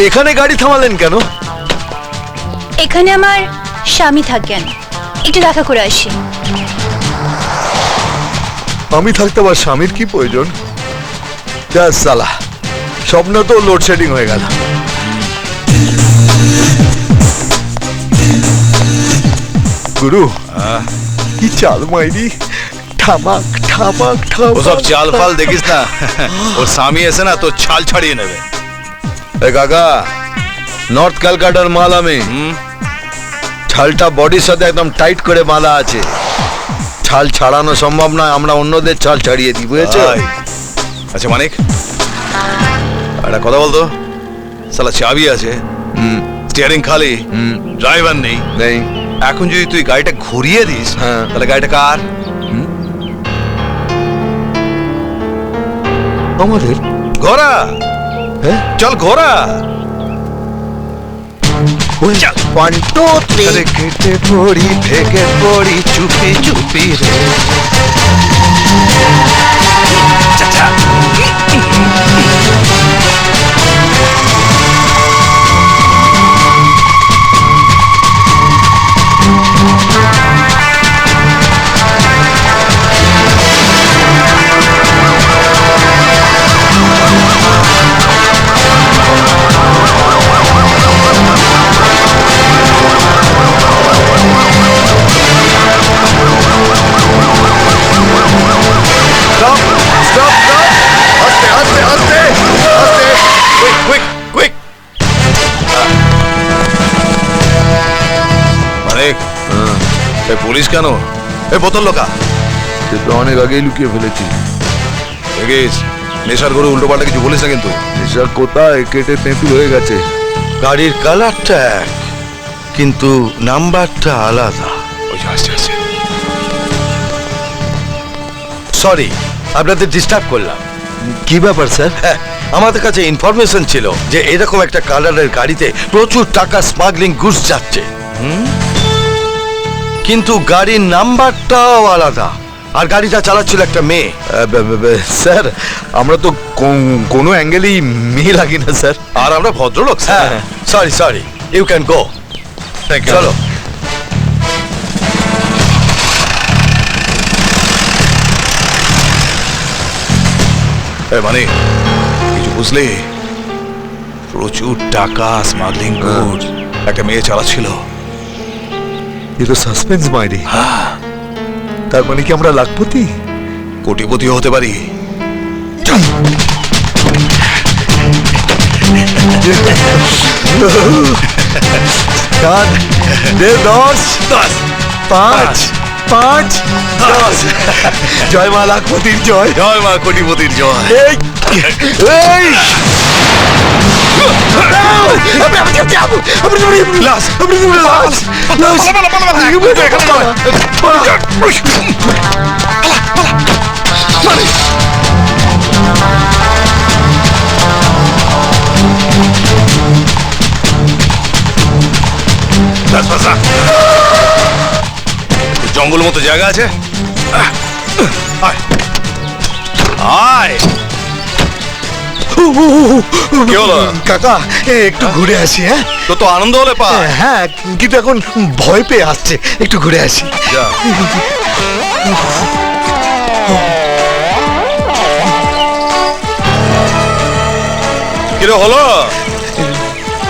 এখানে গাড়ি থামালেন কেন? এখানে আমার স্বামী থাকেন, একটু দেখা করে আসি। আমি থাকতে আমার স্বামীর কি প্রয়োজন? যা সালা, স্বপ্ন তো লোডশেডিং হয়ে গেল। গুরু, কি চাল মাইরি, ঠামাক ঠামাক ঠামাক। ওসব চাল ফাল দেখিস না, ওর স্বামী এসে না তো ছাল ছাড়িয়ে নেবে। কাকা, নর্থ ক্যালকাটার মাল আমি। ছালটা বডির সাথে একদম টাইট করে বাঁধা আছে, ছাল ছাড়ানো সম্ভব নয়, আমরা অন্যদের ছাল ছাড়িয়ে দিই, বুঝেছো? আচ্ছা মানিক, একটা কথা বলতো, সালা চাবি আছে, স্টিয়ারিং খালি, ড্রাইভার নেই। এখন যদি তুই গাড়িটা ঘুরিয়ে দিস, তাহলে গাড়িটা কার? আমাদের। ঘোরা, চল ঘোরা। কেটে পড়ি, ঢেকে পড়ি, চুপি চুপি রে। পুলিশ কেন? এই বোতল লোকা, সে তো অনেক আগেই লুকিয়ে ফেলেছি। দেখিস, নেশার করে উল্টো পাল্টা কিছু বলিস না কিন্তু। নেশা কোথায়, কেটে তেঁতুল হয়ে গেছে। গাড়ির কালারটা এক, কিন্তু নাম্বারটা আলাদা। সরি, আপনাদের ডিস্টার্ব করলাম। কি ব্যাপার স্যার? আমাদের কাছে ইনফরমেশন ছিল যে এরকম একটা কালারের গাড়িতে প্রচুর টাকা স্মাগলিং গুডস যাচ্ছে, কিন্তু গাড়ির নাম্বারটাও আলাদা, আর গাড়িটা চালাচ্ছিল একটা মেয়ে। স্যার, আমরা তো কোনো অ্যাঙ্গেলেই মেয়ে লাগি না স্যার। আর আমরা ভদ্রলোক। Sorry sorry, you can go. চলো। মানে কিছু বুঝলি? প্রচুর টাকা স্মাগলিং গুডস একটা মেয়ে চালাচ্ছিল। এ তো সাসপেন্স মাইরি। তার মানে কি আমরা লাখপতি, কোটিপতি হতে পারি? জয় মা লাখপতির জয়, জয় মা কোটিপতির জয়। জঙ্গল মতো জায়গা আছে, আয়। কি হলো কাকা? একটু ঘুরে আসি। হ্যাঁ, তো আনন্দ হলে পা। হ্যাঁ, কিন্তু এখন ভয় পেয়ে আসছে, একটু ঘুরে আসি। কিরে হলো?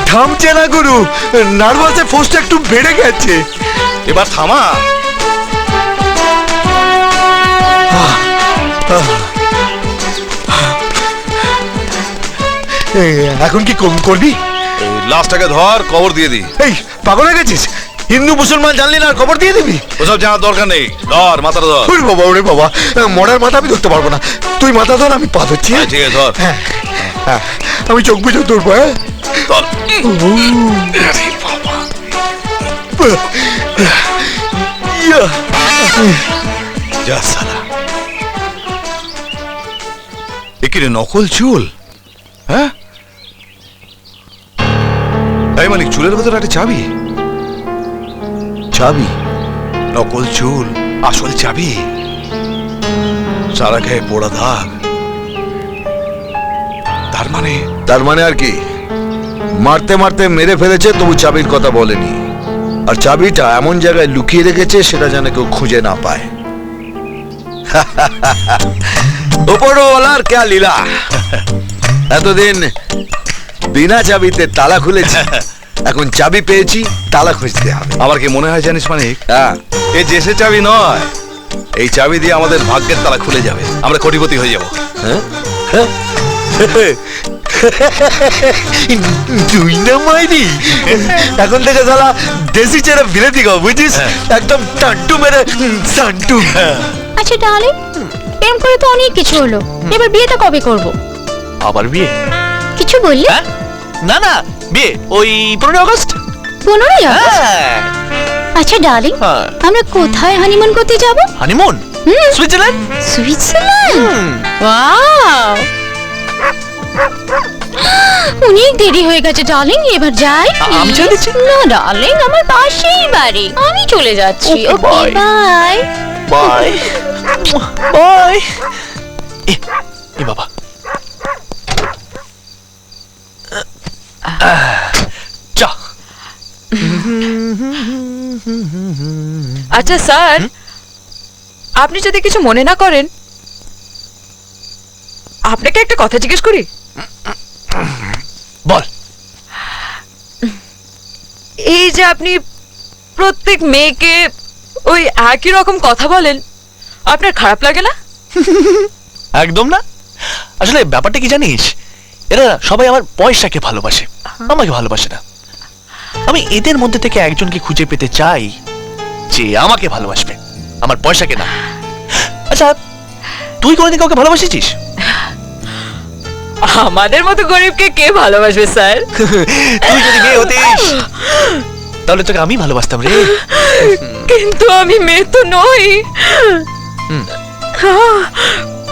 থামছে না গুরু, নার্ভাসে ফোর্সটা একটু বেড়ে গেছে। এবার থামা। এখন কি করবি? লাশটাকে ধর, কবর দিয়ে দি। এই পাগল হয়ে গেছিস? হিন্দু মুসলমান জানলি না, খবর দিয়ে দিবি? ওসব জানার দরকার নেই, ধর মাথাটা ধর। ওরে বাবা, ওরে বাবা, মরার মাথা আমি ধরতে পারবো না। তুই মাথা ধর, আমি পা ধরছি। ঠিক আছে ধর। আমি চোখ বুঝে ধরবো। ধর। যা সালা, একিরে নকল চুল। হ্যাঁ, এই মালিক, চুলের ভেতরে একটা চাবি। চাবি? নকল চুল আসল চাবি, সারা গায়ে পোড়া দাগ। তার মানে আর কি, মারতে মারতে মেরে ফেলেছে, তবু চাবির কথা বলেনি। আর চাবিটা এমন জায়গায় লুকিয়ে রেখেছে সেটা যেন কেউ খুঁজে না পায়। ওপরওয়ালার কে লীলা। এতদিন বিনা চাবিতে তালা খুলেছি, এখন চাবি পেয়েছি, তালা খুঁজতে হবে। আমার কি মনে হয় জানিস মানিক, হ্যাঁ, এই জেসে চাবি নয়, এই চাবি দিয়ে আমাদের ভাগ্যের তালা খুলে যাবে, আমরা কোটিপতি হয়ে যাব। হ্যাঁ? তুই না মাইরি, এখন থেকে সালা দেশি ছেড়ে বিলেতি গো, বুঝিস? একদম টান্টু মেরে সান্টু। আচ্ছা ডার্লিং, প্রেম করে তো অনেক কিছু হলো, এবার বিয়েটা কবে করব? আবার বিয়ে? কিছু বললি? হ্যাঁ? না না, বিয়ে ওই 15 আগস্ট। 15ই আগস্ট? হ্যাঁ। আচ্ছা ডার্লিং, হ্যাঁ। আমরা কোথায় হানিমুন করতে যাব? হানিমুন? সুইজারল্যান্ড। সুইজারল্যান্ড? ওয়াও, অনেক দেরি হয়ে গেছে ডার্লিং, এবার যাই। আমি চলে যাচ্ছি। না ডার্লিং, আমার পাশেই বাড়ি, আমি চলে যাচ্ছি। Okay, okay bye. Bye. Bye bye. এ বাবা, চা। আচ্ছা স্যার, আপনি যদি কিছু মনে না করেন, আপনাকে একটা কথা জিজ্ঞেস করি। বল। এই যে আপনি প্রত্যেক মেয়েকে ওই একই রকম কথা বলেন, আপনার খারাপ লাগে না? একদম না। আসলে ব্যাপারটা কি জানিস, এরা সবাই আমার পয়সাকে ভালোবাসে, আমাকে ভালোবাসে না। আমি এদের মধ্যে থেকে একজনকে খুঁজে পেতে চাই যে আমাকে ভালোবাসবে, আমার পয়সাকে না। আচ্ছা, তুই কোনোদিন কাউকে ভালোবাসিছিস? আমাদের মতো গরিবকে কে ভালোবাসবে স্যার? তুই যদি মেয়ে হতিস তাহলে তোকে আমি ভালোবাসতাম রে। কিন্তু আমি মেয়ে তো নই।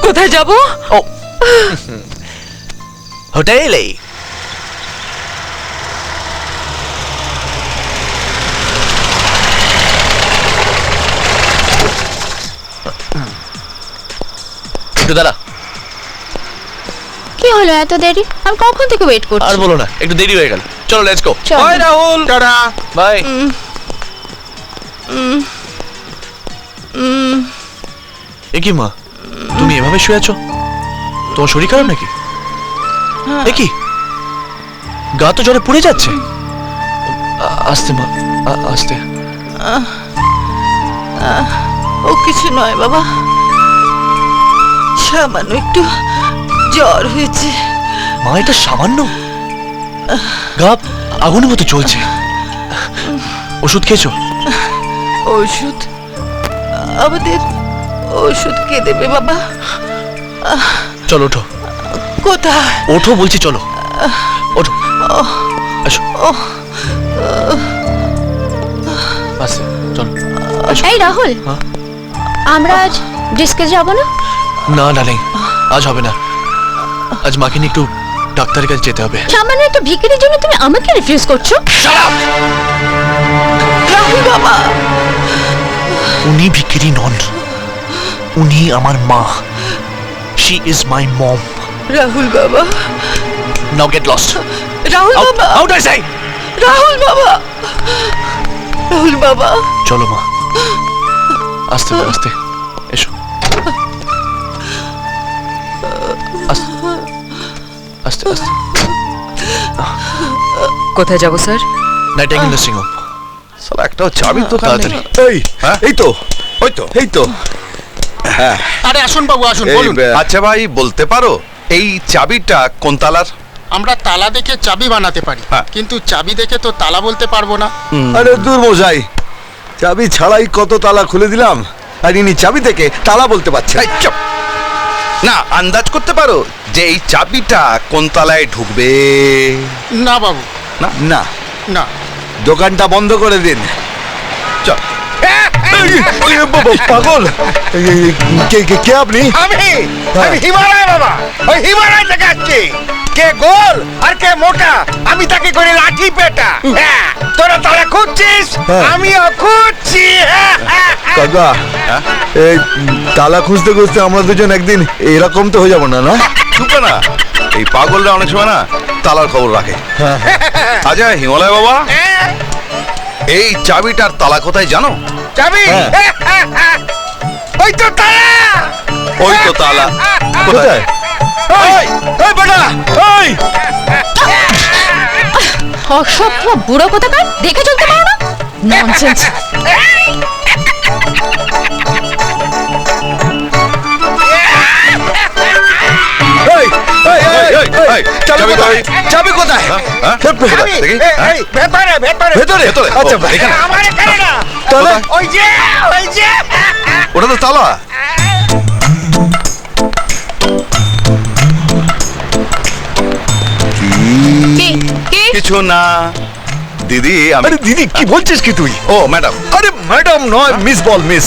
কোথায় যাব? ও, হোটেলে। একটু দাঁড়া। কি হলো এত দেরি? আমি কখন থেকে ওয়েট আর করছি। বলো না, একটু দেরি হয়ে গেল। চলো লেটস গো। চল। বাই রাহুল। টাটা। বাই। এ কি মা, তুমি এভাবে শুয়ে আছো? তোমার শরীর খারাপ নাকি? এ কি, গা তো জ্বরে পুড়ে যাচ্ছে। আস্তে মা, আস্তে। ও কিছু নয় বাবা, সামান্য একটু জ্বর হয়েছে। মা, এটা সামান্য? গা আগুনের মতো চলছে। ওষুধ খেয়েছো? ওষুধ? আমাদের ওষুধ কে দেবে বাবা? চলো ওঠো। কোথায়? ওঠো বলছি, চলো ওঠো। আসো। আস্তে, চলো। এই রাহুল, হ্যাঁ? আমরা আজ ডিস্কে যাব না? না ডার্লিং, আজ হবে না। আজ মাকে নিয়ে একটু ডাক্তারের কাছে যেতে হবে। সামান্য একটা ভিখারির জন্য তুমি আমাকে রিফিউজ করছো? রাহুল বাবা, উনি ভিখারি নন, উনি আমার মা। শি ইজ মাই মম। রাহুল বাবা, নাও গেট লস্ট। রাহুল বাবা, আউট আই সে। রাহুল বাবা, রাহুল বাবা। চলো মা, আস্তে আস্তে এসো। আস্তে আস্তে আস্তে। কোথায় যাব স্যার? Nightingale nursing home. সালা একটাও চাবির দোকান নেই। তাড়াতাড়ি। এই, হ্যাঁ? এই তো, ওই তো। এই তো। হ্যাঁ, আরে আসুন বাবু, আসুন, এই, বলুন। আচ্ছা ভাই, বলতে পারো এই চাবিটা কোন তালার? আমরা তালা দেখে চাবি বানাতে পারি, হ্যাঁ। কিন্তু চাবি দেখে তো তালা বলতে পারবো না। আরে দূর মশাই, চাবি ছাড়াই কত তালা খুলে দিলাম, আর ইনি চাবি থেকে তালা বলতে পারছেন। এই, চুপ। না, আন্দাজ করতে পারো যে এই চাবিটা কোন তালায় ঢুকবে? না বাবু, না, না। দোকানটা বন্ধ করে দিন। চল। পাগল, কে আপনি? আমি হিমালয় বাবা, ওই হিমালয় থেকে আসছি। কে গোল আর কে মোটা, আমি তাকে করে লাঠি পেটা। হ্যাঁ, তোরা তারা খুঁজছিস, হ্যাঁ। আমিও খুঁজছি। কাকা হ্যাঁ? এই তালা খুঁজতে খুঁজতে আমরা দুজন একদিন এরকম তো হয়ে যাবো না না চুপ কর না, এই পাগলরা অনেক সময় না তালার খবর রাখে। আচ্ছা হিমালয় বাবা, এই চাবিটার তালা কোথায় জানো? চাবি ওই তো তালা ওই তো তালা কোথায়? কোথায়? এই বেটা এই অসভ্য বুড়ো কোথাকার, দেখে চলতে পারো না? ননসেন্স। এই এই এই এই চাবি চাবি কোথায়? কোথায়? চাবি কোথায়? হ্যাঁ? হ্যাঁ? চাবি, দেখি, এই, হ্যাঁ? এই, ভেতরে ভেতরে ভেতরে ভেতরে? আচ্ছা ও, এখানে। আমার এখানে না তাহলে ওই যে ওটা তো তালা। কে কে কিছু না দিদি, আমি আরে দিদি কি বলছিস কি তুই? ও ম্যাডাম, আরে ম্যাডাম নয়, মিস বল মিস।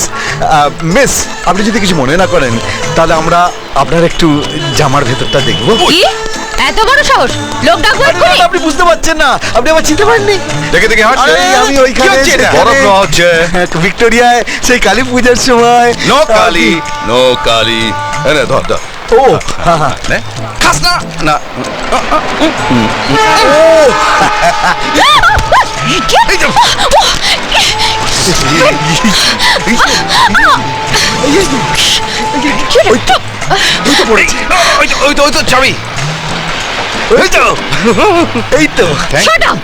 মিস, আপনি যদি কিছু মনে না করেন তাহলে আমরা আপনার একটু জামার ভেতরটা দেখবো। কি এত বড় সাহস? লোক ডাকবো আরে এক্ষুনি। না, আপনি বুঝতে পারছেন না, আপনি আমার চিনতে পারেননি? দেখে দেখে হাঁটছে। আরে আমি ওইখানে কি হচ্ছে এটা? সেখানে- বরফ নেওয়া হচ্ছে। হ্যাঁ, ভিক্টোরিয়ায় সেই কালী পূজার সময়। নো কালি, নো কালি। এনে ধর ধর। ও হ্যাঁ হ্যাঁ নে, খাস না না। এই যে, ওই তো চাবি। ওই তো এই তো Shut up!